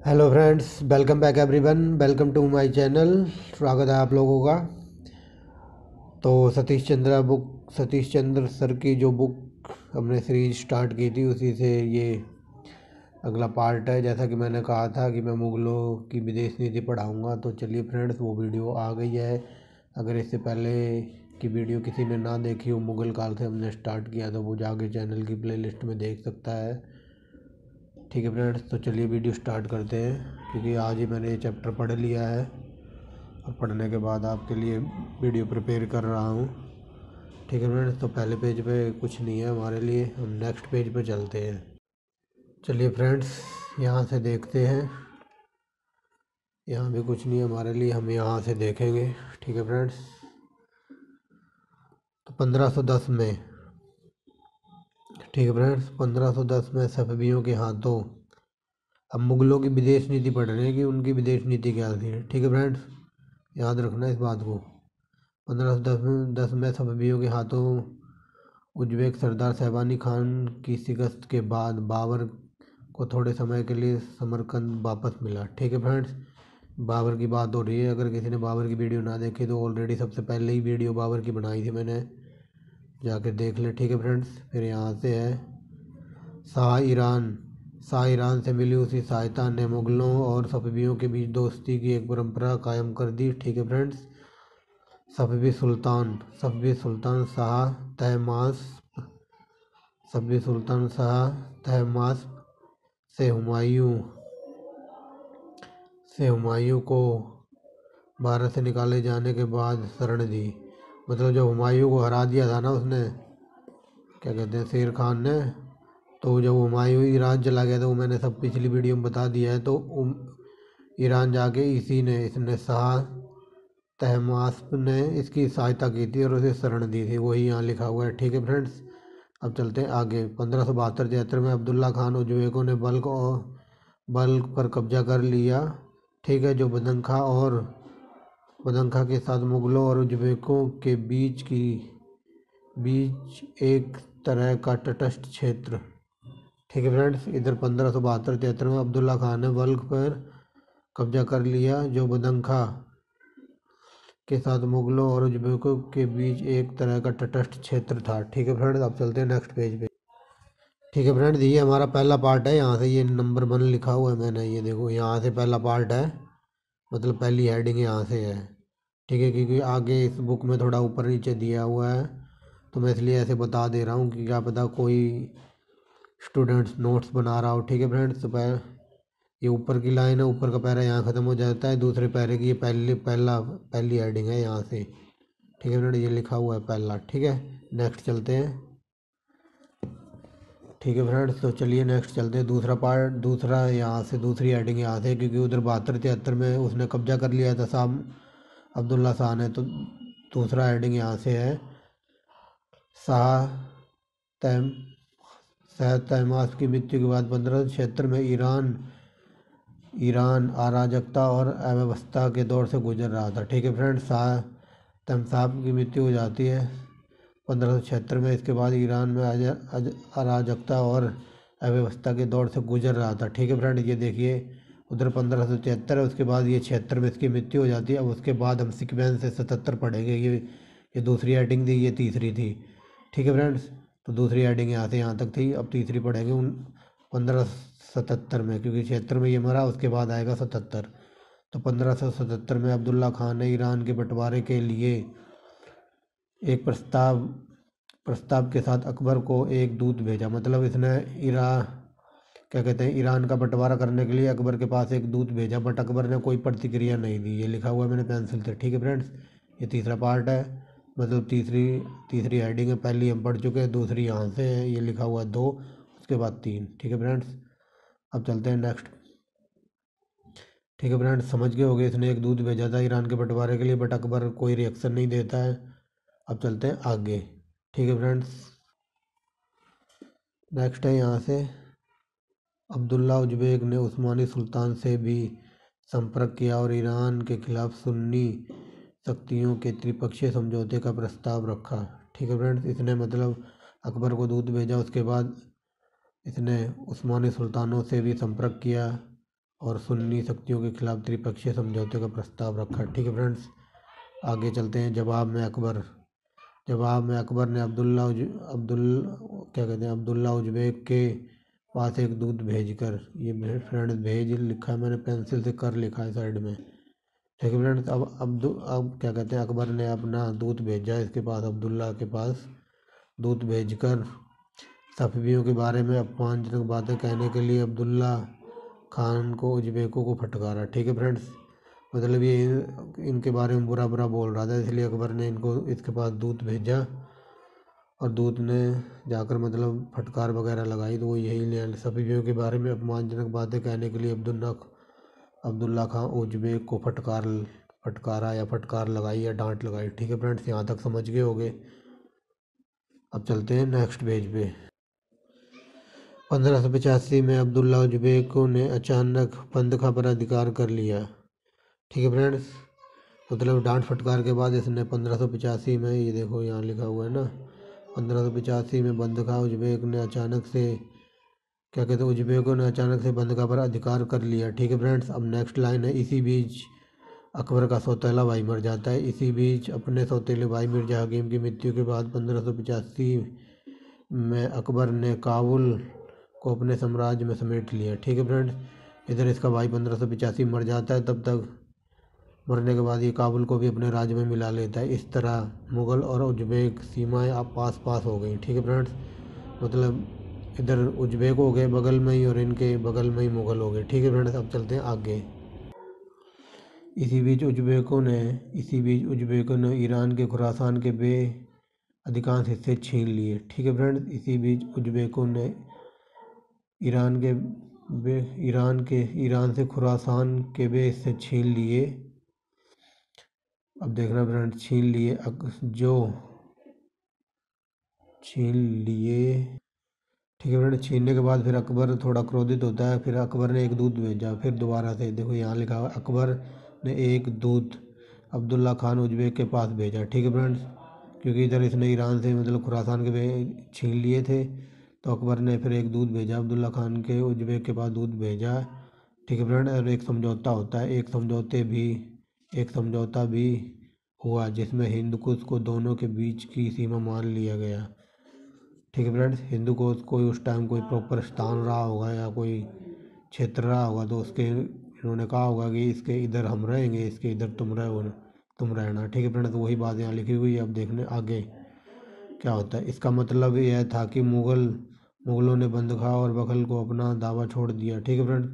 Hello friends, welcome back everyone, welcome to my channel. स्वागत है आप लोगों का। तो सतीश चंद्र सर की जो बुक हमने सीरीज स्टार्ट की थी उसी से ये अगला पार्ट है। जैसा कि मैंने कहा था कि मैं मुग़लों की विदेश नीति पढ़ाऊँगा, तो चलिए फ्रेंड्स, वो वीडियो आ गई है। अगर इससे पहले की वीडियो किसी ने ना देखी हो, मुग़ल काल से हमने स्टार्ट किया, तो वो जाके चैनल की प्लेलिस्ट में देख सकता है। ठीक है फ्रेंड्स, तो चलिए वीडियो स्टार्ट करते हैं, क्योंकि आज ही मैंने ये चैप्टर पढ़ लिया है और पढ़ने के बाद आपके लिए वीडियो प्रिपेयर कर रहा हूँ। ठीक है फ्रेंड्स, तो पहले पेज पे कुछ नहीं है हमारे लिए, हम नेक्स्ट पेज पे चलते हैं। चलिए फ्रेंड्स, यहाँ से देखते हैं। यहाँ भी कुछ नहीं है हमारे लिए, हम यहाँ से देखेंगे। ठीक है फ्रेंड्स, तो 1510 में, ठीक है फ्रेंड्स, 1510 में सफवियों के हाथों, अब मुग़लों की विदेश नीति पढ़ रहे हैं कि उनकी विदेश नीति क्या थी। ठीक है फ्रेंड्स, याद रखना इस बात को। 1510 में सफवियों के हाथों उज़्बेक सरदार शहबानी खान की शिकस्त के बाद बाबर को थोड़े समय के लिए समरकंद वापस मिला। ठीक है फ्रेंड्स, बाबर की बात हो रही है। अगर किसी ने बाबर की वीडियो ना देखी तो ऑलरेडी सबसे पहले ही वीडियो बाबर की बनाई थी मैंने, जाके देख ले। ठीक है फ्रेंड्स, फिर यहाँ से है शाह ईरान से मिली उसी सहायता ने मुग़लों और सफवियों के बीच दोस्ती की एक परंपरा कायम कर दी। ठीक है फ्रेंड्स, सफवी सुल्तान शाह तहमास्प से हुमायूं को भारत से निकाले जाने के बाद शरण दी। मतलब जब हुमायूं को हरा दिया था ना उसने, क्या कहते हैं, शेर खान ने, तो जब हुमायूं ईरान चला गया था, वो मैंने सब पिछली वीडियो में बता दिया है। तो ईरान जाके इसने शाह तहमास्प ने इसकी सहायता की थी और उसे शरण दी थी, वही यहाँ लिखा हुआ है। ठीक है फ्रेंड्स, अब चलते हैं आगे। 1572-73 में अब्दुल्ला खान उज़्बेकों ने बल्ख पर कब्जा कर लिया। ठीक है, जो बदंखा के साथ मुग़लों और उज़्बेकों के बीच एक तरह का तटस्थ क्षेत्र। ठीक है फ्रेंड्स, इधर 1572-73 में अब्दुल्ला खान ने बल्ख पर कब्जा कर लिया, जो बदंखा के साथ मुग़लों और उज़्बेकों के बीच एक तरह का तटस्थ क्षेत्र था। ठीक है फ्रेंड्स, अब चलते हैं नेक्स्ट पेज पे। ठीक है फ्रेंड्स, ये हमारा पहला पार्ट है। यहाँ से ये नंबर 1 लिखा हुआ है मैंने, ये देखो यहाँ से पहला पार्ट है, मतलब पहली हेडिंग यहाँ से है। ठीक है, क्योंकि आगे इस बुक में थोड़ा ऊपर नीचे दिया हुआ है, तो मैं इसलिए ऐसे बता दे रहा हूँ कि क्या पता कोई स्टूडेंट्स नोट्स बना रहा हो। ठीक है फ्रेंड्स, तो ये ऊपर की लाइन है, ऊपर का पैरा यहाँ ख़त्म हो जाता है, दूसरे पैरे की ये पहली हेडिंग है यहाँ से। ठीक है फ्रेंड, ये लिखा हुआ है पहला। ठीक है, नेक्स्ट चलते हैं। ठीक है फ्रेंड्स, तो चलिए नेक्स्ट चलते हैं। दूसरा पार्ट, दूसरा यहाँ से, दूसरी हेडिंग यहाँ से, क्योंकि उधर 72-73 में उसने कब्जा कर लिया था शाह अब्दुल्ला शाह ने, तो दूसरा हेडिंग यहाँ से है शाह तैम शाह तहमास्प की मृत्यु के बाद 1576 में ईरान अराजकता और अव्यवस्था के दौर से गुजर रहा था। ठीक है फ्रेंड्स, शाह तहमास्प की मृत्यु हो जाती है 1576 में। इसके बाद ईरान में अराजकता और अव्यवस्था के दौर से गुजर रहा था। ठीक है फ्रेंड, ये देखिए, उधर 1576 है, उसके बाद ये 76 में इसकी मृत्यु हो जाती है। अब उसके बाद हम सीक्वेंस से 77 पढ़ेंगे। ये दूसरी हेडिंग थी, ये तीसरी थी। ठीक है फ्रेंड्स, तो दूसरी हेडिंग यहाँ से यहाँ तक थी, अब तीसरी पढ़ेंगे 1577 में, क्योंकि 76 में ये मरा, उसके बाद आएगा 77। तो 1577 में अब्दुल्ला खान ने ईरान के बंटवारे के लिए एक प्रस्ताव के साथ अकबर को एक दूत भेजा। मतलब इसने ईरान का बंटवारा करने के लिए अकबर के पास एक दूत भेजा, बट अकबर ने कोई प्रतिक्रिया नहीं दी। ये लिखा हुआ है मैंने पेंसिल से। ठीक है फ्रेंड्स, ये तीसरा पार्ट है, मतलब तीसरी हेडिंग है। पहली हम पढ़ चुके हैं, दूसरी यहाँ से है, ये लिखा हुआ है 2, उसके बाद 3। ठीक है फ्रेंड्स, अब चलते हैं नेक्स्ट। ठीक है फ्रेंड्स, समझ गए होंगे, इसने एक दूत भेजा था ईरान के बंटवारे के लिए, बट अकबर कोई रिएक्शन नहीं देता है। अब चलते हैं आगे। ठीक है फ्रेंड्स, नेक्स्ट है यहाँ से, अब्दुल्ला उज़्बेक ने उस्मानी सुल्तान से भी संपर्क किया और ईरान के खिलाफ सुन्नी शक्तियों के त्रिपक्षीय समझौते का प्रस्ताव रखा। ठीक है फ्रेंड्स, इसने मतलब अकबर को दूत भेजा, उसके बाद इसने उस्मानी सुल्तानों से भी संपर्क किया और सुन्नी शक्तियों के खिलाफ त्रिपक्षीय समझौते का प्रस्ताव रखा। ठीक है फ्रेंड्स, आगे चलते हैं। जवाब में अकबर ने अब्दुल्ला उज़्बेक के पास एक दूत भेजकर, ये फ्रेंड्स भेज लिखा है मैंने पेंसिल से, कर लिखा है साइड में। ठीक है फ्रेंड्स, अब अकबर ने अपना दूत भेजा इसके पास, अब्दुल्ला के पास दूत भेजकर सफवियों के बारे में अपमानजनक बातें कहने के लिए अब्दुल्ला खान को उज़्बेकों को फटकारा। ठीक है फ्रेंड्स, मतलब ये इनके बारे में बुरा बुरा बोल रहा था, इसलिए अकबर ने इनको इसके पास दूत भेजा और दूत ने जाकर मतलब फटकार वगैरह लगाई। तो वो यही सफवियों के बारे में अपमानजनक बातें कहने के लिए अब्दुल्ला खान उज़्बेक को फटकारा या फटकार लगाई या डांट लगाई। ठीक है फ्रेंड्स, यहाँ तक समझ गए होंगे। अब चलते हैं नेक्स्ट पेज पे। 1585 में अब्दुल्ला उज़्बेकों ने अचानक बंदखा पर अधिकार कर लिया। ठीक है फ्रेंड्स, मतलब डांट फटकार के बाद इसने 1585 में, ये देखो यहाँ लिखा हुआ है ना, 1585 में उज़्बेकों ने अचानक से बंदखा पर अधिकार कर लिया। ठीक है फ्रेंड्स, अब नेक्स्ट लाइन है, इसी बीच अकबर का सौतेला भाई मर जाता है। इसी बीच अपने सौतेले भाई मिर्जा हकीम की मृत्यु के बाद 1585 में अकबर ने काबुल को अपने साम्राज्य में समेट लिया। ठीक है फ्रेंड्स, इधर इसका भाई 1585 मर जाता है, तब तक मरने के बाद ये काबुल को भी अपने राज्य में मिला लेता है। इस तरह मुग़ल और उज़्बेक सीमाएं अब पास पास हो गई। ठीक है फ्रेंड्स, मतलब इधर उज़्बेक हो गए बगल में ही और इनके बगल में ही मुग़ल हो गए। ठीक है फ्रेंड्स, अब चलते हैं आगे। इसी बीच उज़्बेकों ने ईरान के खुरासान के अधिकांश हिस्से छीन लिए। ठीक है फ्रेंड्स, इसी बीच उज़्बेकों ने ईरान से खुरासान के हिस्से छीन लिए। अब देखना फ्रेंड्स, छीन लिए। ठीक है फ्रेंड्स, छीनने के बाद फिर अकबर थोड़ा क्रोधित होता है। फिर अकबर ने एक दूत भेजा, फिर दोबारा से देखो यहाँ लिखा हुआ, अकबर ने एक दूत अब्दुल्ला खान उज़्बेक के पास भेजा। ठीक है फ्रेंड्स, क्योंकि इधर इसने ईरान से मतलब खुरासान के छीन लिए थे, तो अकबर ने फिर एक दूत भेजा, अब्दुल्ला खान के उज़्बेक के पास दूत भेजा। ठीक है फ्रेंड्स, और एक समझौता होता है, एक समझौता भी हुआ जिसमें हिंद कुश को दोनों के बीच की सीमा मान लिया गया। ठीक है फ्रेंड्स, हिंदू को कोई उस टाइम कोई प्रॉपर स्थान रहा होगा या कोई क्षेत्र रहा होगा, तो उसके इन्होंने कहा होगा कि इसके इधर हम रहेंगे, इसके इधर तुम रहना। ठीक है फ्रेंड्स, वही बात यहाँ लिखी हुई है। अब देखने आगे क्या होता है। इसका मतलब यह था कि मुग़लों ने बंदखा और बखल को अपना दावा छोड़ दिया। ठीक है फ्रेंड्स,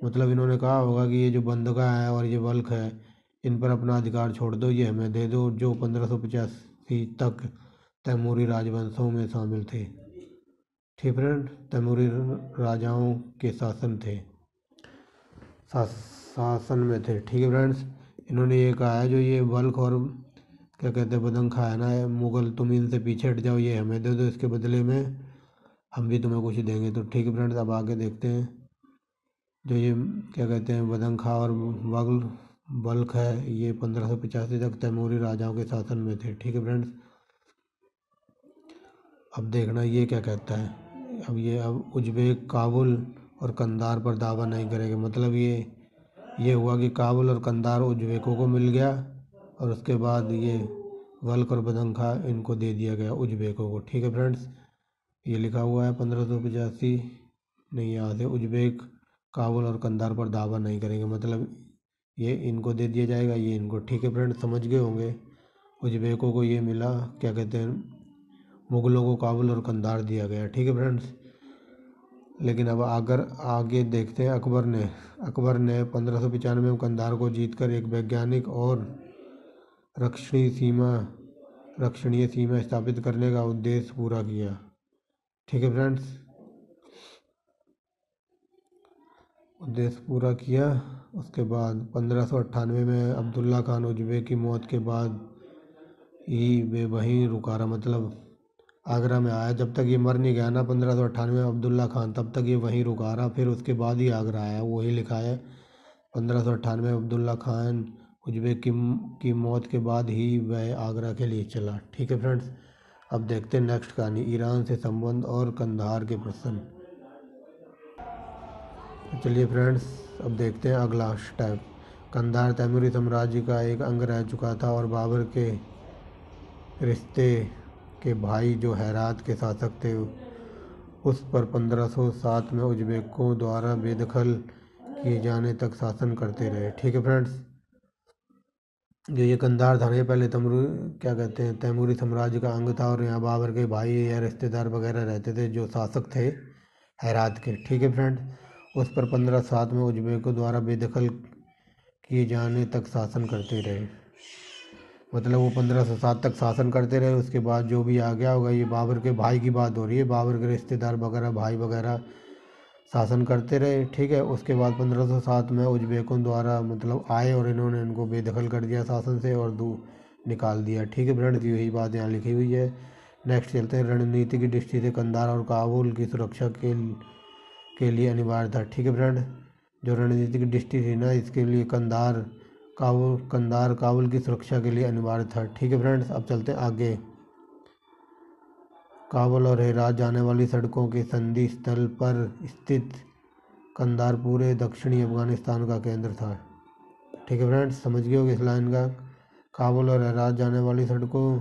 मतलब इन्होंने कहा होगा कि ये जो बंदखा है और ये बल्ख है, इन पर अपना अधिकार छोड़ दो, ये हमें दे दो, जो 1585 तक तैमूरी राजवंशों में शामिल थे। ठीक फ्रेंड, तैमूरी राजाओं के शासन में थे। ठीक है फ्रेंड्स, इन्होंने ये कहा है जो ये बल्ख और क्या कहते हैं बदंखा है ना, मुग़ल, तुम इनसे पीछे हट जाओ, ये हमें दे दो, इसके बदले में हम भी तुम्हें कुछ देंगे। तो ठीक है फ्रेंड्स, अब आगे देखते हैं। जो ये क्या कहते हैं बदंखा और बल्ख है, ये 1585 तक तैमूरी राजाओं के शासन में थे। ठीक है फ्रेंड्स, अब देखना ये क्या कहता है। अब उज़्बेक काबुल और कंधार पर दावा नहीं करेंगे। मतलब ये हुआ कि काबुल और कंधार उज़्बेकों को मिल गया और उसके बाद ये बल्ख और बदंखा इनको दे दिया गया उज़्बेकों को। ठीक है फ्रेंड्स, ये लिखा हुआ है 1585 नहीं, यहाँ से उज़्बेक काबुल और कंधार पर दावा नहीं करेंगे, मतलब ये इनको दे दिया जाएगा, ये इनको। ठीक है फ्रेंड्स, समझ गए होंगे। उज़्बेकों को ये मिला, क्या कहते हैं, मुग़लों को काबुल और कंधार दिया गया। ठीक है फ्रेंड्स, लेकिन अब अगर आगे देखते हैं, अकबर ने 1595 में कंधार को जीतकर एक वैज्ञानिक और रक्षणीय सीमा स्थापित करने का उद्देश्य पूरा किया। ठीक है फ्रेंड्स, उद्देश्य पूरा किया। उसके बाद 1598 में अब्दुल्ला खान उज़्बेक की मौत के बाद ही वे वहीं रुका रहा, मतलब आगरा में आया। जब तक ये मर नहीं गया ना 1598 अब्दुल्ला खान, तब तक ये वहीं रुका रहा, फिर उसके बाद ही आगरा आया। वही लिखा है 1598 अब्दुल्ला खान उज़्बेक की मौत के बाद ही वह आगरा के लिए चला। ठीक है फ्रेंड्स, अब देखते हैं नेक्स्ट कहानी, ईरान से संबंध और कंधार के प्रश्न। तो चलिए फ्रेंड्स, अब देखते हैं अगला स्टेप। कंधार तैमूरी साम्राज्य का एक अंग रह चुका था और बाबर के रिश्ते के भाई जो हेरात के शासक थे उस पर 1507 में उज़्बेकों द्वारा बेदखल किए जाने तक शासन करते रहे। ठीक है फ्रेंड्स, जो ये कंधार था ये पहले तैमूरी साम्राज्य का अंग था और यहाँ बाबर के भाई या रिश्तेदार वगैरह रहते थे जो शासक थे हेरात के। ठीक है फ्रेंड्स, उस पर 1507 में उज़्बेकों द्वारा बेदखल किए जाने तक शासन करते रहे। मतलब वो 1507 तक शासन करते रहे। उसके बाद जो भी आ गया होगा, ये बाबर के भाई की बात हो रही है, बाबर के रिश्तेदार वगैरह भाई वगैरह शासन करते रहे। ठीक है, उसके बाद 1507 में उज़्बेकों द्वारा मतलब आए और इन्होंने इनको बेदखल कर दिया शासन से और निकाल दिया। ठीक है फ्रेंड्स, यही बात यहाँ लिखी हुई है। नेक्स्ट चलते हैं। रणनीति की दृष्टि से कंधार और काबुल की सुरक्षा के लिए अनिवार्य था। ठीक है फ्रेंड, जो रणनीति की दृष्टि थी ना, इसके लिए कंधार काबुल की सुरक्षा के लिए अनिवार्य था। ठीक है फ्रेंड्स, अब चलते हैं आगे। काबुल और हेरात जाने वाली सड़कों के संधि स्थल पर स्थित कंधार पूरे दक्षिणी अफगानिस्तान का केंद्र था। ठीक है फ्रेंड्स, समझ गए होगे इस लाइन का। काबुल और हेरात जाने वाली सड़कों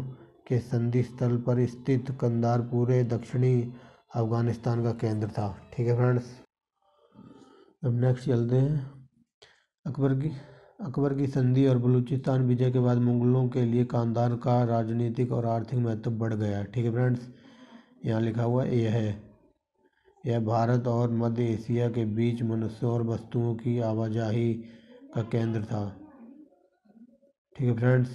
के संधि स्थल पर स्थित कंधार पूरे दक्षिणी अफगानिस्तान का केंद्र था। ठीक है फ्रेंड्स, अब नेक्स्ट चलते हैं। अकबर की संधि और बलूचिस्तान विजय के बाद मुगलों के लिए कंधार का राजनीतिक और आर्थिक महत्व बढ़ गया। ठीक है फ्रेंड्स, यहाँ लिखा हुआ यह भारत और मध्य एशिया के बीच मनुष्यों और वस्तुओं की आवाजाही का केंद्र था। ठीक है फ्रेंड्स,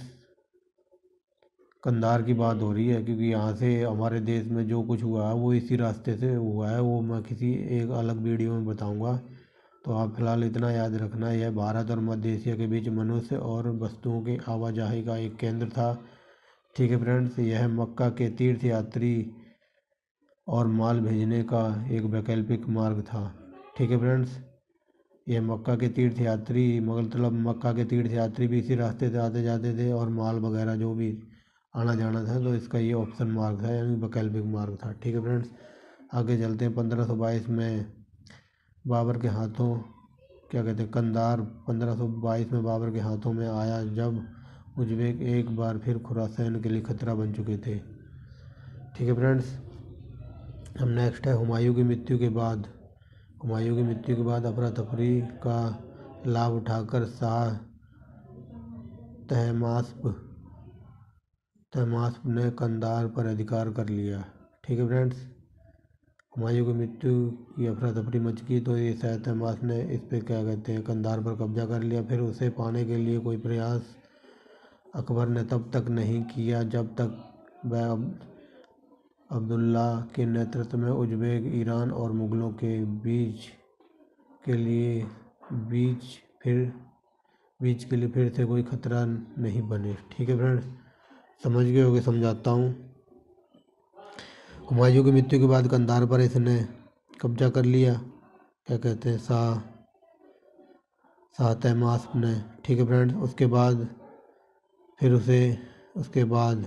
कंधार की बात हो रही है क्योंकि यहाँ से हमारे देश में जो कुछ हुआ है वो इसी रास्ते से हुआ है। वो मैं किसी एक अलग वीडियो में बताऊंगा। तो आप फिलहाल इतना याद रखना, यह भारत और मध्य एशिया के बीच मनुष्य और वस्तुओं की आवाजाही का एक केंद्र था। ठीक है फ्रेंड्स, यह मक्का के तीर्थयात्री और माल भेजने का एक वैकल्पिक मार्ग था। ठीक है फ्रेंड्स, यह मक्का के तीर्थयात्री भी इसी रास्ते से आते जाते थे और माल वगैरह जो भी आना जाना था, तो इसका ये ऑप्शन मार्ग था, यानी वैकल्पिक मार्ग था। ठीक है फ्रेंड्स, आगे चलते हैं। 1522 में बाबर के हाथों कंधार 1522 में बाबर के हाथों में आया जब उज़्बेक एक बार फिर खुरासान के लिए खतरा बन चुके थे। ठीक है फ्रेंड्स, हम नेक्स्ट है हुमायूं की मृत्यु के बाद अफरा तफरी का लाभ उठाकर शाह तहमास्प ने कंधार पर अधिकार कर लिया। ठीक है फ्रेंड्स, हुमायूं की मृत्यु की अफरा तफरी मच गई तो ये शाह तहमास्प ने इस पे कंधार पर कब्जा कर लिया। फिर उसे पाने के लिए कोई प्रयास अकबर ने तब तक नहीं किया जब तक वह अब्दुल्ला के नेतृत्व में उज़्बेक, ईरान और मुग़लों के बीच के लिए फिर से कोई खतरा नहीं बने। ठीक है फ्रेंड्स, समझ गए होगे, समझाता हूँ। हुमायूं की मृत्यु के बाद कंधार पर इसने कब्जा कर लिया शाह तहमास्प ने। ठीक है फ्रेंड्स, उसके बाद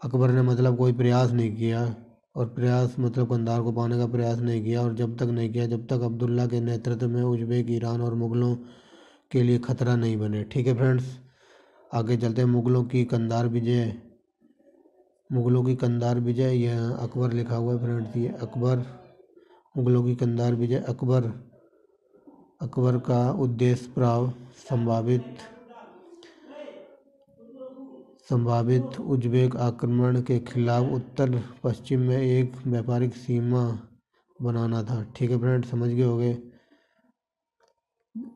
अकबर ने मतलब कोई प्रयास नहीं किया और कंधार को पाने का प्रयास नहीं किया और जब तक अब्दुल्ला के नेतृत्व में उज़्बेक, ईरान और मुग़लों के लिए खतरा नहीं बने। ठीक है फ्रेंड्स, आगे चलते हैं। मुग़लों की कंधार विजय यह अकबर लिखा हुआ है फ्रेंड्स। ये मुग़लों की कंधार विजय अकबर का उद्देश्य संभावित उज़्बेक आक्रमण के खिलाफ उत्तर पश्चिम में एक व्यापारिक सीमा बनाना था। ठीक है फ्रेंड्स, समझ गए होगे।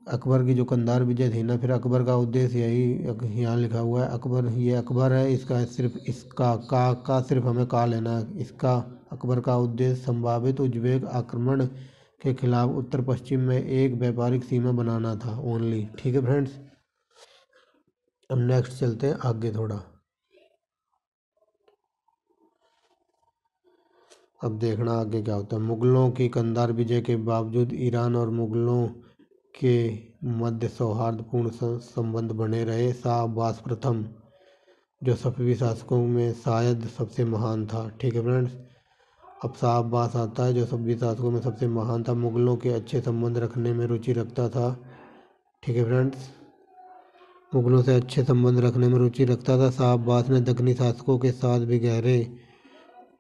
अकबर की जो कंधार विजय थी ना, फिर अकबर का उद्देश्य यही यहाँ लिखा हुआ है। अकबर है, इसका सिर्फ हमें का लेना है। इसका अकबर का उद्देश्य संभावित उज़्बेक आक्रमण के खिलाफ उत्तर पश्चिम में एक व्यापारिक सीमा बनाना था ओनली। ठीक है फ्रेंड्स, अब नेक्स्ट चलते हैं आगे थोड़ा। अब देखना आगे क्या होता है। मुग़लों की कंधार विजय के बावजूद ईरान और मुग़लों के मध्य सौहार्दपूर्ण संबंध बने रहे। शाह अब्बास प्रथम, जो सफवी शासकों में शायद सबसे महान था। ठीक है फ्रेंड्स, अब शाह अब्बास आता है, जो सभी शासकों में सबसे महान था, मुगलों के अच्छे संबंध रखने में रुचि रखता था। ठीक है फ्रेंड्स, मुगलों से अच्छे संबंध रखने में रुचि रखता था। शाह अब्बास ने दक्कनी शासकों के साथ भी गहरे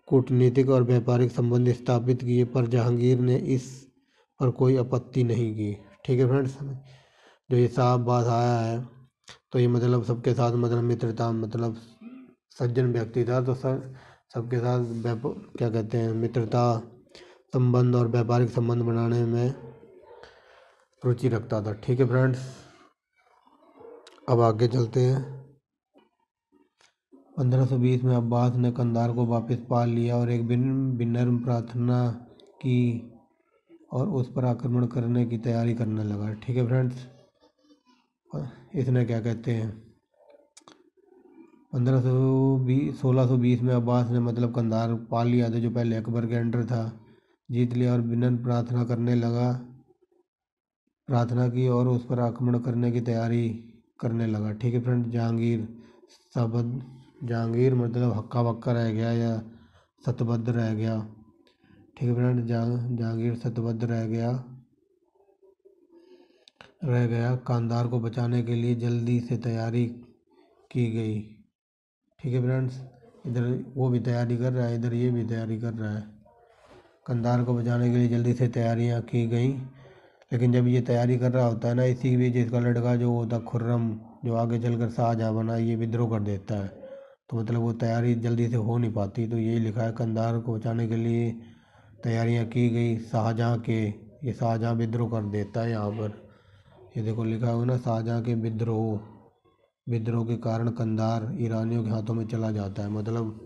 कूटनीतिक और व्यापारिक संबंध स्थापित किए, पर जहांगीर ने इस पर कोई आपत्ति नहीं की। ठीक है फ्रेंड्स, जो ये शाह अब्बास आया है तो ये मतलब सबके साथ मतलब मित्रता, मतलब सज्जन व्यक्ति था, तो सबके साथ क्या कहते हैं, मित्रता संबंध और व्यापारिक संबंध बनाने में रुचि रखता था। ठीक है फ्रेंड्स, अब आगे चलते हैं। 1520 में अब्बास ने कंधार को वापस पा लिया और एक विनम्र प्रार्थना की और उस पर आक्रमण करने की तैयारी करने लगा। ठीक है फ्रेंड्स, इसने क्या कहते हैं 1620 में अब्बास ने मतलब कंधार पा लिया था, जो पहले अकबर के अंडर था, जीत लिया और विनम्र प्रार्थना की और उस पर आक्रमण करने की तैयारी करने लगा। ठीक है फ्रेंड, जहांगीर मतलब हक्का बक्का रह गया या सतबद्ध रह गया। ठीक है फ्रेंड, जहांगीर सतबद्ध रह गया। कांधार को बचाने के लिए जल्दी से तैयारी की गई। ठीक है फ्रेंड्स, इधर वो भी तैयारी कर रहा है, इधर ये भी तैयारी कर रहा है। कंधार को बचाने के लिए जल्दी से तैयारियां की गई, लेकिन जब ये तैयारी कर रहा होता है ना, इसी के बीच इसका लड़का जो होता खुर्रम, जो आगे चलकर शाहजहाँ बना, ये विद्रोह कर देता है। तो मतलब वो तैयारी जल्दी से हो नहीं पाती। तो यही लिखा है, कंधार को बचाने के लिए तैयारियां की गई शाहजहाँ के, ये शाहजहाँ विद्रोह कर देता है यहाँ पर। ये देखो लिखा हुआ ना, शाहजहाँ के विद्रोह के कारण कंधार ईरानियों के हाथों में चला जाता है। मतलब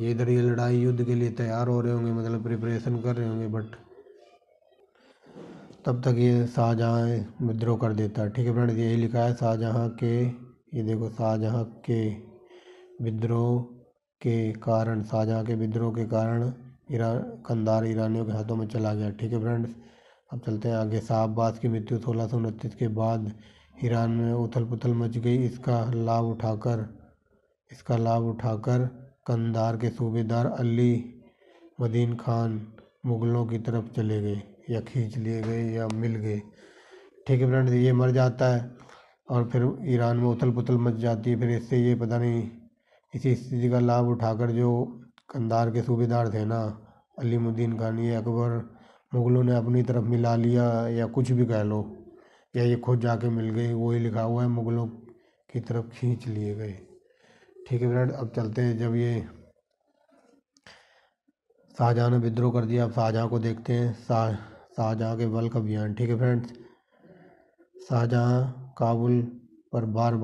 ये इधर ये लड़ाई युद्ध के लिए तैयार हो रहे होंगे, मतलब प्रिपरेशन कर रहे होंगे, बट तब तक ये शाहजहाँ विद्रोह कर देता है। ठीक है फ्रेंड्स, यही लिखा है शाहजहाँ के, ये देखो शाहजहाँ के विद्रोह शाहजहाँ के विद्रोह के कारण कंधार ईरानियों के हाथों में चला गया। ठीक है फ्रेंड्स, अब चलते हैं आगे। शाह अब्बास की मृत्यु 1629 के बाद ईरान में उथल पुथल मच गई। इसका लाभ उठाकर कंधार के सूबेदार अली मदीन खान मुगलों की तरफ चले गए, या खींच लिए गए या मिल गए। ठीक है फ्रेंड्स, ये मर जाता है और फिर ईरान में उथल पुथल मच जाती है। फिर इससे ये पता नहीं, इसी स्थिति का लाभ उठाकर जो कंधार के सूबेदार थे ना, अलीमुद्दीन खान, ये अकबर मुगलों ने अपनी तरफ मिला लिया, या कुछ भी कह लो, या ये खुद जाके मिल गए। वही लिखा हुआ है, मुगलों की तरफ खींच लिए गए। ठीक है फ्रेंड, अब चलते हैं। जब ये शाहजहाँ ने विद्रोह कर दिया, अब शाहजहाँ को देखते हैं। शाहजहाँ के बल्क अभियान। ठीक है फ्रेंड्स, शाहजहाँ काबुल पर बार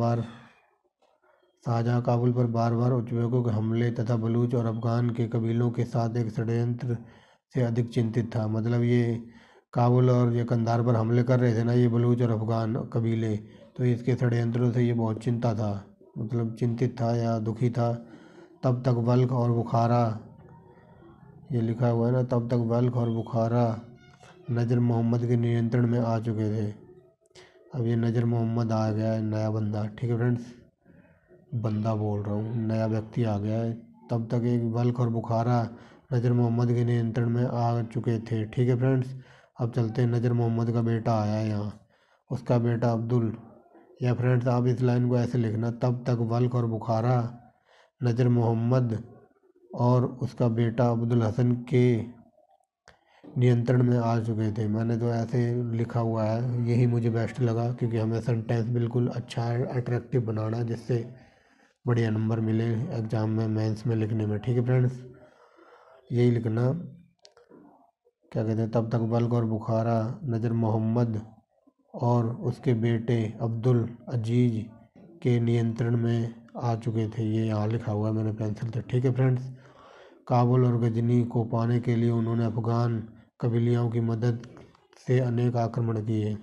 बार उज़्बेकों के हमले तथा बलूच और अफगान के कबीलों के साथ एक षड्यंत्र से अधिक चिंतित था। मतलब ये काबुल और ये कंधार पर हमले कर रहे थे ना, ये बलूच और अफगान कबीले, तो इसके षड्यंत्रों से ये बहुत चिंतित था या दुखी था। तब तक बल्ख और बुखारा, ये लिखा हुआ है ना, तब तक बल्ख और बुखारा नजर मोहम्मद के नियंत्रण में आ चुके थे। अब ये नजर मोहम्मद आ गया है, नया बंदा। ठीक है फ्रेंड्स, बंदा बोल रहा हूँ, नया व्यक्ति आ गया है। तब तक एक बल्ख और बुखारा नजर मोहम्मद के नियंत्रण में आ चुके थे। ठीक है फ्रेंड्स, अब चलते हैं। नजर मोहम्मद का बेटा आया है यहाँ, उसका बेटा अब्दुल, या फ्रेंड्स आप इस लाइन को ऐसे लिखना, तब तक बल्ख और बुखारा नजर मोहम्मद और उसका बेटा अब्दुल हसन के नियंत्रण में आ चुके थे। मैंने तो ऐसे लिखा हुआ है, यही मुझे बेस्ट लगा, क्योंकि हमें सेंटेंस बिल्कुल अच्छा अट्रैक्टिव बनाना, जिससे बढ़िया नंबर मिले एग्ज़ाम में, मेंस में लिखने में। ठीक है फ्रेंड्स, यही लिखना, क्या कहते हैं, तब तक बल्ख और बुखारा नजर मोहम्मद और उसके बेटे अब्दुल अजीज के नियंत्रण में आ चुके थे। ये यहाँ लिखा हुआ है मैंने पेंसिल से। ठीक है फ्रेंड्स, काबुल और गजनी को पाने के लिए उन्होंने अफगान कबीलियों की मदद से अनेक आक्रमण किए।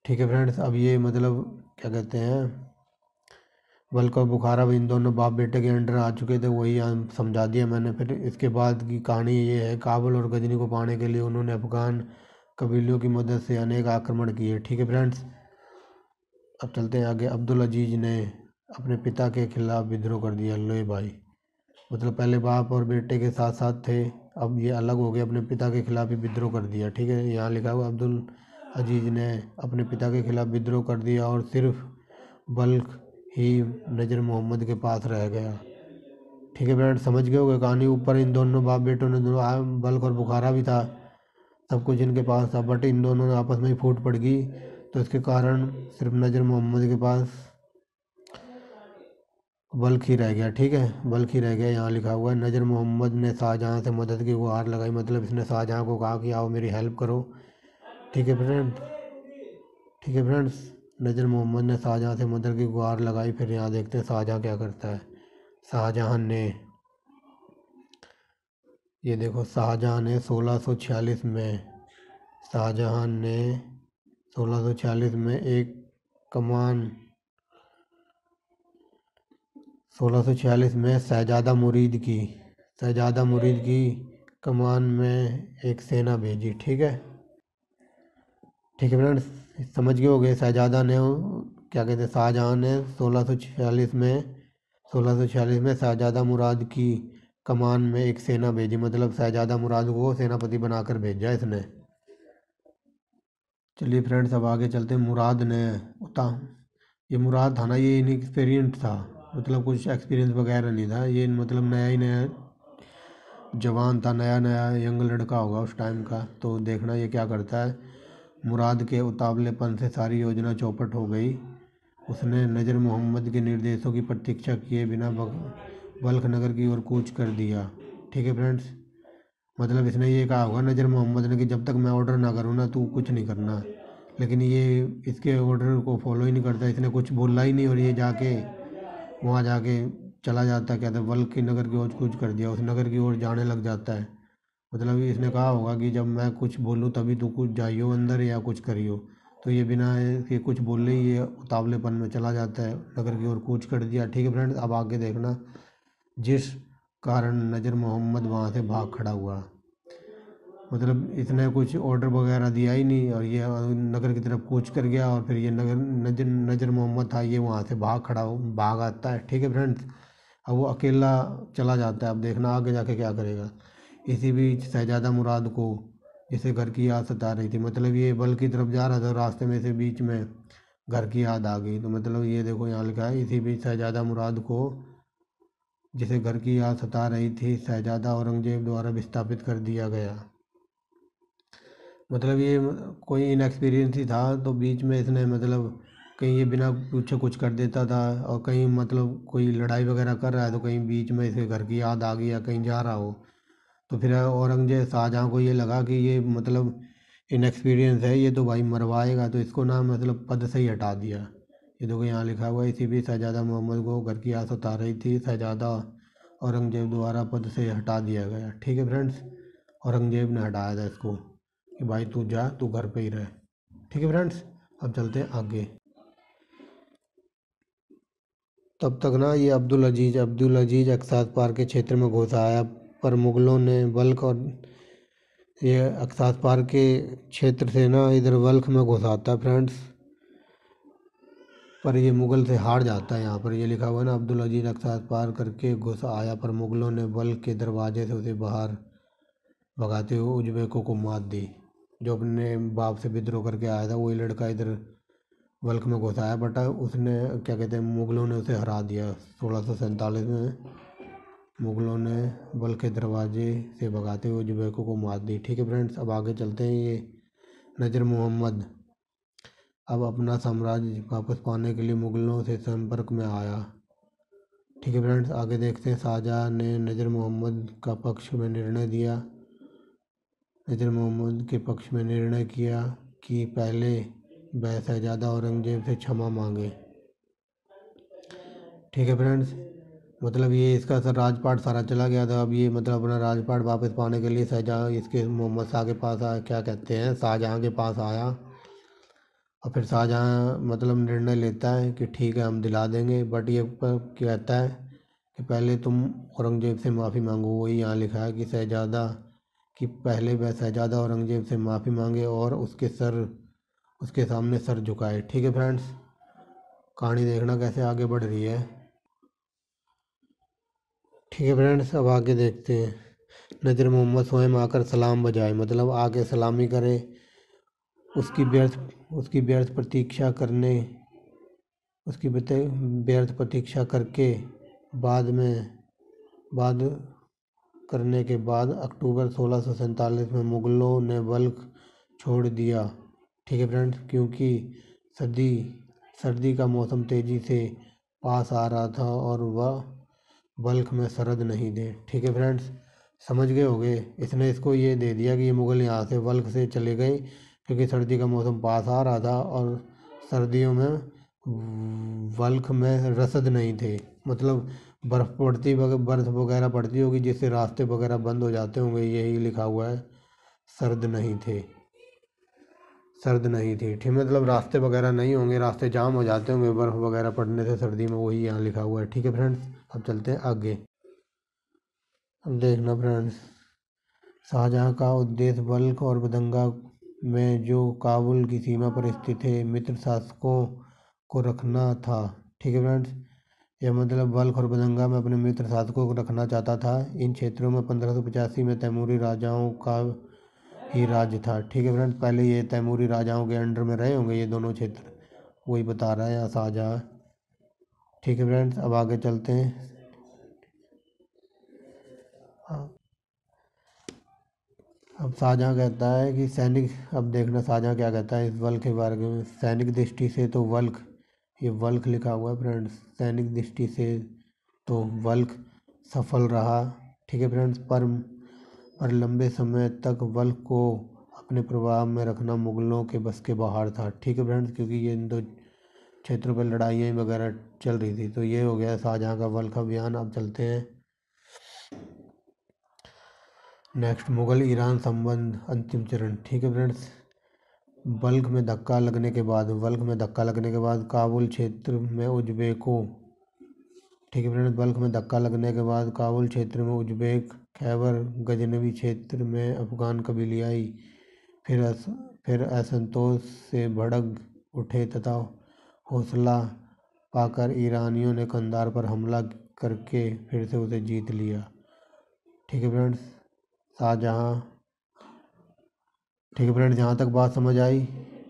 ठीक है फ्रेंड्स, अब ये मतलब क्या कहते हैं, बल्ख और बुखारा भी इन दोनों बाप बेटे के अंडर आ चुके थे, वही यहाँ समझा दिया मैंने। फिर इसके बाद की कहानी ये है, काबुल और गजनी को पाने के लिए उन्होंने अफगान कबीलियों की मदद से अनेक आक्रमण किए। ठीक है फ्रेंड्स, अब चलते हैं आगे। अब्दुल अजीज ने अपने पिता के खिलाफ विद्रोह कर दिया। लो भाई, मतलब पहले बाप और बेटे के साथ साथ थे, अब ये अलग हो गए, अपने पिता के खिलाफ ही विद्रोह कर दिया। ठीक है, यहाँ लिखा हुआ अब्दुल अजीज़ ने अपने पिता के खिलाफ विद्रोह कर दिया और सिर्फ बल्ख ही नज़र मोहम्मद के पास रह गया। ठीक है फ्रेंड, समझ गए होगे कहानी। ऊपर इन दोनों बाप बेटों ने दोनों, बल्ख और बुखारा भी था, सब कुछ इनके पास था, बट इन दोनों ने आपस में ही फूट पड़ गई, तो इसके कारण सिर्फ नज़र मोहम्मद के पास बल्ख ही रह गया। ठीक है, बल्ख ही रह गया। यहाँ लिखा हुआ है नज़र मोहम्मद ने शाहजहाँ से मदद की गुहार लगाई, मतलब इसने शाहजहाँ को कहा कि आओ मेरी हेल्प करो। ठीक है फ्रेंड, ठीक है फ्रेंड्स, नज़र मोहम्मद ने शाहजहाँ से मदद की गुहार लगाई। फिर यहाँ देखते हैं शाहजहाँ क्या करता है। शाहजहाँ ने, ये देखो, शाहजहाँ ने 1646 में, शाहजहाँ ने 1646 में एक कमान 1646 में शहजादा मुरीद की कमान में एक सेना भेजी। ठीक है, ठीक है फ्रेंड्स, समझ गए होगे। शहजादा ने, क्या कहते हैं, शाहजहाँ ने 1646 में शहजादा मुराद की कमान में एक सेना भेजी, मतलब शहजादा मुराद को सेनापति बनाकर भेजा इसने। चलिए फ्रेंड्स, अब आगे चलते हैं। मुराद ने उता ये मुराद था ना, ये इनएक्सपीरियंस था, मतलब कुछ एक्सपीरियंस वगैरह नहीं था ये, मतलब नया ही नया जवान था, नया नया यंग लड़का होगा उस टाइम का। तो देखना ये क्या करता है। मुराद के उतावलेपन से सारी योजना चौपट हो गई। उसने नज़र मोहम्मद के निर्देशों की प्रतीक्षा किए बिना बल्ख नगर की ओर कूच कर दिया। ठीक है फ्रेंड्स, मतलब इसने ये कहा होगा नज़र मोहम्मद ने कि जब तक मैं ऑर्डर ना करूँ ना तू कुछ नहीं करना, लेकिन ये इसके ऑर्डर को फॉलो ही नहीं करता, इसने कुछ बोला ही नहीं, और ये जाके वहाँ जाके चला जाता, क्या था, बल्ख की नगर की ओर कूच कर दिया, उस नगर की ओर जाने लग जाता है। मतलब इसने कहा होगा कि जब मैं कुछ बोलूँ तभी तू कुछ जाइयो अंदर या कुछ करियो, तो ये बिना कि कुछ बोले ही ये उतावलेपन में चला जाता है, नगर की ओर कूच कर दिया। ठीक है फ्रेंड्स, अब आगे देखना, जिस कारण नज़र मोहम्मद वहाँ से भाग खड़ा हुआ, मतलब इसने कुछ ऑर्डर वगैरह दिया ही नहीं और ये नगर की तरफ कूच कर गया, और फिर ये नज़र मोहम्मद था, ये वहाँ से भाग आता है। ठीक है फ्रेंड्स, अब वो अकेला चला जाता है। अब देखना आगे जाके क्या करेगा। इसी बीच शहजादा मुराद को, जिसे घर की याद सता रही थी, मतलब ये बल की तरफ जा रहा था, रास्ते में से बीच में घर की याद आ गई, तो मतलब ये देखो यहाँ लिखा है, इसी बीच शहजादा मुराद को, जिसे घर की याद सता रही थी, शहजादा औरंगजेब द्वारा विस्थापित कर दिया गया। मतलब ये कोई इनएक्सपीरियंस ही था, तो बीच में इसने, मतलब कहीं ये बिना पूछे कुछ कर देता था, और कहीं मतलब कोई लड़ाई वगैरह कर रहा है तो कहीं बीच में इसे घर की याद आ गई या कहीं जा रहा हो, तो फिर औरंगजेब शाहजहाँ को ये लगा कि ये मतलब इनएक्सपीरियंस है, ये तो भाई मरवाएगा, तो इसको ना मतलब पद से ही हटा दिया। ये देखो यहाँ लिखा हुआ है, इसी बीच शहजादा मोहम्मद को घर की याद सता रही थी, शहजादा औरंगजेब द्वारा पद से हटा दिया गया। ठीक है फ्रेंड्स, औरंगजेब ने हटाया था इसको कि भाई तू जा, तू घर पे ही रह। ठीक है फ्रेंड्स, अब चलते हैं आगे। तब तक ना ये अब्दुल अजीज़ अक्सास पार के क्षेत्र में घुस आया, पर मुग़लों ने बल्ख और ये अक्सास पार के क्षेत्र से ना इधर बल्ख में घुस आता फ्रेंड्स, पर ये मुग़ल से हार जाता है। यहाँ पर ये लिखा हुआ है ना, अब्दुल अजीज़ अक्सास पार करके घुस आया, पर मुग़लों ने बल्ख के दरवाजे से उसे बाहर भगाते हुए उज़्बेकों को मात दी। जो अपने बाप से विद्रोह करके आया था वही लड़का इधर बल्ख में घुसाया, बट उसने, क्या कहते हैं, मुग़लों ने उसे हरा दिया। 1647 में मुग़लों ने बल्ख के दरवाजे से भगाते हुए उज़्बेकों को मात दी। ठीक है फ्रेंड्स, अब आगे चलते हैं। ये नज़र मोहम्मद अब अपना साम्राज्य वापस पाने के लिए मुग़लों से संपर्क में आया। ठीक है फ्रेंड्स, आगे देखते हैं। शाहजहाँ ने नज़र मोहम्मद का पक्ष में निर्णय दिया, नज़र मोहम्मद के पक्ष में निर्णय किया कि पहले वह शहजादा औरंगजेब से क्षमा मांगे। ठीक है फ्रेंड्स, मतलब ये इसका सर राजपाट सारा चला गया था, अब ये मतलब अपना राजपाट वापस पाने के लिए शहजहाँ इसके मोहम्मद शाह के पास आया, क्या कहते हैं, शाहजहाँ के पास आया, और फिर शाहजहाँ मतलब निर्णय लेता है कि ठीक है हम दिला देंगे, बट ये कहता है कि पहले तुम औरंगजेब से माफ़ी मांगो। वही यहाँ लिखा है कि शहजादा कि पहले वह शहजादा औरंगजेब से माफ़ी मांगे और उसके सामने सर झुकाए। ठीक है फ्रेंड्स, कहानी देखना कैसे आगे बढ़ रही है। ठीक है फ्रेंड्स, अब आगे देखते हैं। नज़र मोहम्मद स्वयं आकर सलाम बजाए, मतलब आके सलामी करे। उसकी व्यर्थ प्रतीक्षा करने उसकी व्यर्थ प्रतीक्षा करके बाद करने के बाद अक्टूबर 1647 में मुग़लों ने बल्ख छोड़ दिया। ठीक है फ्रेंड्स, क्योंकि सर्दी सर्दी का मौसम तेज़ी से पास आ रहा था और वह बल्ख में सरद नहीं थे। ठीक है फ्रेंड्स, समझ गए होंगे। इसने इसको ये दे दिया कि ये मुग़ल यहाँ से बल्ख से चले गए क्योंकि सर्दी का मौसम पास आ रहा था और सर्दियों में बल्ख में रसद नहीं थे। मतलब बर्फ़ वगैरह पड़ती होगी जिससे रास्ते वगैरह बंद हो जाते होंगे, यही लिखा हुआ है। सर्द नहीं थे सर्द नहीं थी। ठीक, मतलब रास्ते वगैरह नहीं होंगे, रास्ते जाम हो जाते होंगे बर्फ़ वगैरह पड़ने से सर्दी में, वही यहाँ लिखा हुआ है। ठीक है फ्रेंड्स, अब चलते हैं आगे। अब देखना फ्रेंड्स, शाहजहाँ का उद्देश्य बल्ख और बदंगा में जो काबुल की सीमा पर स्थित है मित्र शासकों को रखना था। ठीक है फ्रेंड्स, यह मतलब बल्ख और बदंगा में अपने मित्र शासकों को रखना चाहता था। इन क्षेत्रों में 1585 में तैमूरी राजाओं का ही राज्य था। ठीक है फ्रेंड्स, पहले ये तैमूरी राजाओं के अंडर में रहे होंगे ये दोनों क्षेत्र, वही बता रहा है यहाँ शाहजहाँ। ठीक है फ्रेंड्स, अब आगे चलते हैं। अब शाहजहाँ कहता है कि अब देखना शाहजहाँ क्या कहता है इस बल्ख के बारे में। सैनिक दृष्टि से तो ये बल्ख लिखा हुआ है फ्रेंड्स। सैनिक दृष्टि से तो बल्ख सफल रहा। ठीक है फ्रेंड्स, पर लंबे समय तक बल्ख को अपने प्रभाव में रखना मुग़लों के बस के बाहर था। ठीक है फ्रेंड्स, क्योंकि ये इन दो क्षेत्रों पर लड़ाइयाँ वगैरह चल रही थी। तो ये हो गया शाहजहाँ का बल्ख अभियान। अब चलते हैं नेक्स्ट, मुग़ल ईरान संबंध अंतिम चरण। ठीक है फ्रेंड्स, बल्ख में धक्का लगने के बाद काबुल क्षेत्र में उज़्बेकों ठीक है फ्रेंड्स, बल्ख में धक्का लगने के बाद काबुल क्षेत्र में उज़्बेक, खैबर गजनवी क्षेत्र में अफ़गान कबीलाई फिर असंतोष से भड़क उठे तथा हौसला पाकर ईरानियों ने कंधार पर हमला करके फिर से उसे जीत लिया। ठीक है फ्रेंड्स, शाहजहाँ ठीक है फ्रेंड्स, जहाँ तक बात समझ आई,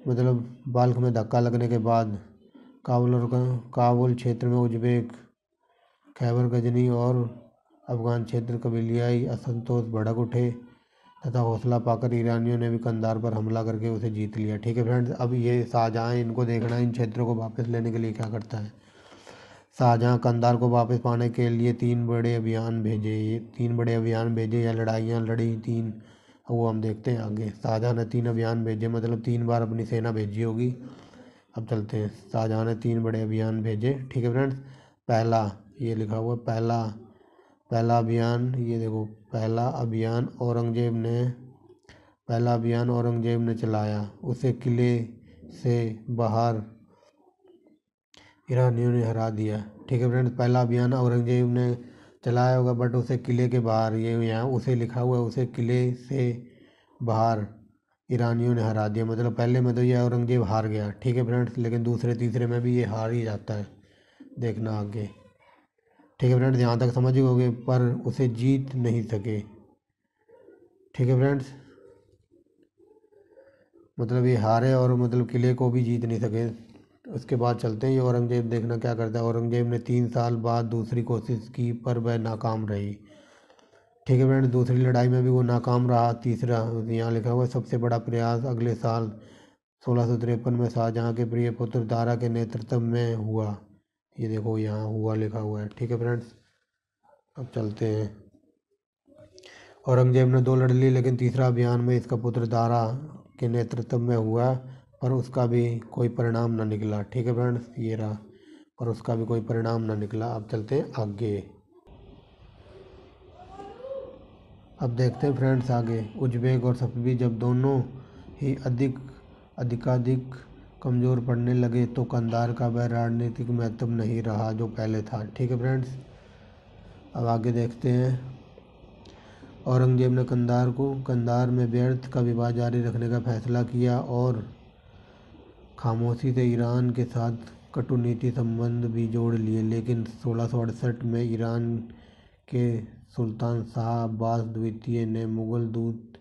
मतलब बल्ख में धक्का लगने के बाद काबुल क्षेत्र में उज़्बेक, खैबर गजनी और अफ़गान क्षेत्र कबीलाई असंतोष भड़क उठे तथा हौसला पाकर ईरानियों ने भी कंधार पर हमला करके उसे जीत लिया। ठीक है फ्रेंड्स, अब ये शाहजहाँ, इनको देखना इन क्षेत्रों को वापस लेने के लिए क्या करता है। शाहजहाँ कंधार को वापस पाने के लिए 3 बड़े अभियान भेजे या लड़ाइयाँ लड़ी 3, वो हम देखते हैं आगे। शाहजहाँ ने 3 अभियान भेजे, मतलब 3 बार अपनी सेना भेजी होगी। अब चलते हैं, शाहजहाँ ने 3 बड़े अभियान भेजे। ठीक है फ्रेंड्स, पहला ये लिखा हुआ पहला अभियान, ये देखो पहला अभियान औरंगजेब ने चलाया। उसे किले से बाहर ईरानियों ने हरा दिया। ठीक है फ्रेंड्स, पहला अभियान औरंगजेब ने चलाया होगा बट उसे किले के बाहर, ये यहाँ उसे लिखा हुआ है, उसे किले से बाहर ईरानियों ने हरा दिया। मतलब पहले में तो ये औरंगजेब हार गया। ठीक है फ्रेंड्स, लेकिन दूसरे तीसरे में भी ये हार ही जाता है, देखना आगे। ठीक है फ्रेंड्स, यहाँ तक समझ गए, पर उसे जीत नहीं सके। ठीक है फ्रेंड्स, मतलब ये हारे और मतलब किले को भी जीत नहीं सके। उसके बाद चलते हैं, ये औरंगजेब देखना क्या करता है। औरंगजेब ने 3 साल बाद दूसरी कोशिश की पर वह नाकाम रही। ठीक है फ्रेंड्स, दूसरी लड़ाई में भी वो नाकाम रहा। तीसरा यहाँ लिखा हुआ है सबसे बड़ा प्रयास अगले साल 1653 में शाहजहाँ के प्रिय पुत्र दारा के नेतृत्व में हुआ। ये देखो यहाँ हुआ लिखा हुआ है। ठीक है फ्रेंड्स, अब चलते हैं। औरंगजेब ने 2 लड़ ली, लेकिन तीसरा अभियान में इसका पुत्र दारा के नेतृत्व में हुआ, पर उसका भी कोई परिणाम न निकला। ठीक है फ्रेंड्स, ये रहा, पर उसका भी कोई परिणाम न निकला। अब चलते हैं आगे। अब देखते हैं फ्रेंड्स आगे, उज़्बेक और सफवी जब दोनों ही अधिकाधिक कमज़ोर पड़ने लगे तो कंधार का वह राजनीतिक महत्व नहीं रहा जो पहले था। ठीक है फ्रेंड्स, अब आगे देखते हैं। औरंगजेब ने कंधार में व्यर्थ का विवाद जारी रखने का फैसला किया और खामोशी से ईरान के साथ कूटनीतिक संबंध भी जोड़ लिए। लेकिन 1668 में ईरान के सुल्तान शाह अब्बास द्वितीय ने मुगल दूत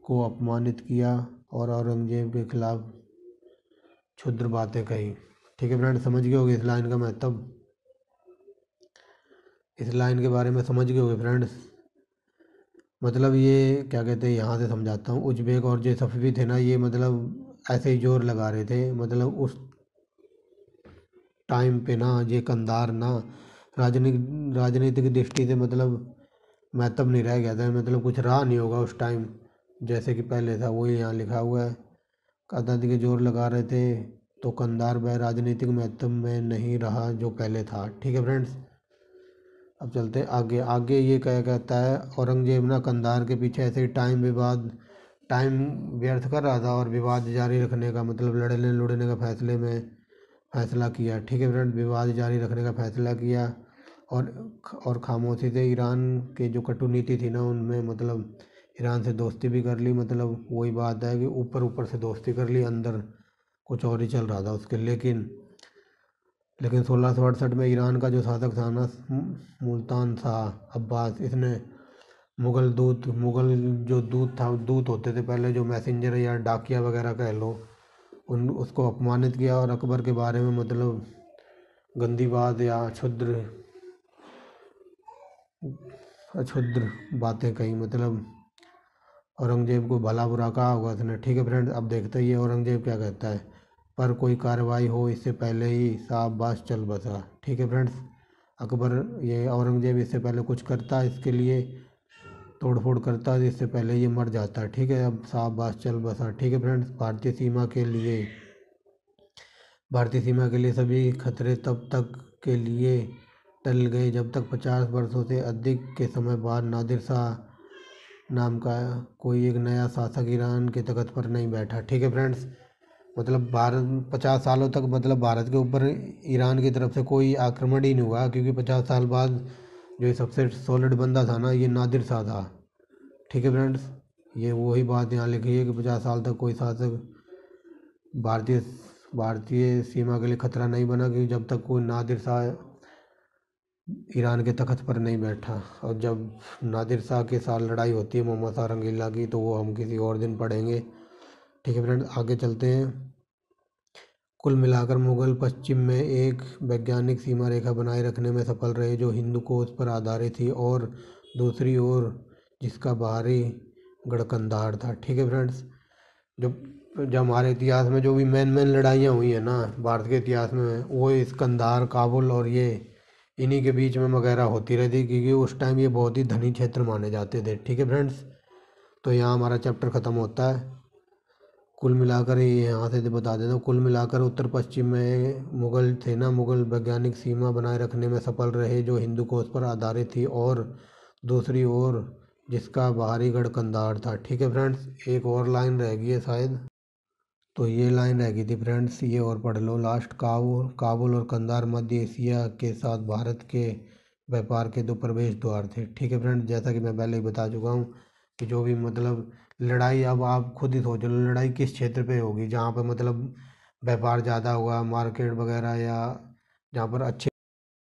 को अपमानित किया और औरंगजेब के खिलाफ क्षुद्र बातें कही। ठीक है फ्रेंड, समझ गए होगे इस लाइन का महत्व, इस लाइन के बारे में समझ गए होगे फ्रेंड्स। मतलब ये क्या कहते हैं, यहाँ से समझाता हूँ। उज्बेक और जो सफवी थे ना, ये मतलब ऐसे ही जोर लगा रहे थे। मतलब उस टाइम पे ना ये कंधार ना राजनीतिक दृष्टि से मतलब महत्व नहीं रह गया था, मतलब कुछ रहा नहीं होगा उस टाइम जैसे कि पहले था, वही यहाँ लिखा हुआ है। आज़ादी के जोर लगा रहे थे तो कंधार वह राजनीतिक महत्व में नहीं रहा जो पहले था। ठीक है फ्रेंड्स, अब चलते हैं आगे। आगे ये क्या कहता है, औरंगजेब ना कंधार के पीछे ऐसे ही टाइम व्यर्थ कर रहा था और विवाद जारी रखने का मतलब लड़ने लुड़ने का फैसला किया। ठीक है फ्रेंड, विवाद जारी रखने का फैसला किया और खामोशी से ईरान के जो कटुनीति थी ना उनमें मतलब ईरान से दोस्ती भी कर ली। मतलब वही बात है कि ऊपर ऊपर से दोस्ती कर ली, अंदर कुछ और ही चल रहा था उसके। लेकिन 1668 में ईरान का जो शासक था ना मुल्तान शाह अब्बास, इसने मुगल जो दूत होते थे पहले, जो मैसेंजर या डाकिया वगैरह कह लो, उसको अपमानित किया और अकबर के बारे में मतलब गंदी बात या अक्षुद्र बातें कही। मतलब औरंगजेब को भला बुरा कहा होगा उसने। ठीक है फ्रेंड्स, अब देखते ही औरंगजेब क्या कहता है। पर कोई कार्रवाई हो इससे पहले ही शाह अब्बास चल बसा। ठीक है फ्रेंड्स, अकबर ये औरंगजेब इससे पहले कुछ करता इसके लिए तोड़फोड़ करता है, इससे पहले ये मर जाता है। ठीक है, अब शाह अब्बास चल बसा। ठीक है फ्रेंड्स, भारतीय सीमा के लिए सभी खतरे तब तक के लिए टल गए जब तक 50 वर्षों से अधिक के समय बाद नादिर शाह नाम का कोई एक नया शासक ईरान के तख्त पर नहीं बैठा। ठीक है फ्रेंड्स, मतलब भारत 50 सालों तक मतलब भारत के ऊपर ईरान की तरफ से कोई आक्रमण ही नहीं हुआ, क्योंकि 50 साल बाद जो ये सबसे सॉलिड बंदा था ना, ये नादिर शाह था। ठीक है फ्रेंड्स, ये वही बात यहाँ लिखी है कि 50 साल तक कोई शासक भारतीय भारतीय सीमा के लिए खतरा नहीं बना, क्योंकि जब तक कोई नादिर शाह ईरान के तख्त पर नहीं बैठा। और जब नादिर शाह के साथ लड़ाई होती है मोहम्मद शाह रंगीला की, तो वो हम किसी और दिन पढ़ेंगे। ठीक है फ्रेंड, आगे चलते हैं। कुल मिलाकर मुगल पश्चिम में एक वैज्ञानिक सीमा रेखा बनाए रखने में सफल रहे जो हिंदू कोश पर आधारित थी और दूसरी ओर जिसका बाहरी गढ़ कंधार था। ठीक है फ्रेंड्स, जब जब हमारे इतिहास में जो भी मेन लड़ाइयाँ हुई हैं ना भारत के इतिहास में, वो इस कंधार काबुल और ये इन्हीं के बीच में वगैरह होती रहती, क्योंकि उस टाइम ये बहुत ही धनी क्षेत्र माने जाते थे। ठीक है फ्रेंड्स, तो यहाँ हमारा चैप्टर ख़त्म होता है। कुल मिलाकर ये यहाँ से बता देता हूँ, कुल मिलाकर उत्तर पश्चिम में मुगल थे ना, मुगल वैज्ञानिक सीमा बनाए रखने में सफल रहे जो हिंदू कोश पर आधारित थी और दूसरी ओर जिसका बाहरी गढ़ कंधार था। ठीक है फ्रेंड्स, एक और लाइन रह गई है शायद, तो ये लाइन रह गई थी फ्रेंड्स, ये और पढ़ लो लास्ट। काबुल और कंधार मध्य एशिया के साथ भारत के व्यापार के दो प्रवेश द्वार थे। ठीक है फ्रेंड्स, जैसा कि मैं पहले ही बता चुका हूँ कि जो भी मतलब लड़ाई, अब आप खुद ही सोच लो लड़ाई किस क्षेत्र पे होगी, जहाँ पर मतलब व्यापार ज़्यादा हुआ, मार्केट वगैरह, या जहाँ पर अच्छे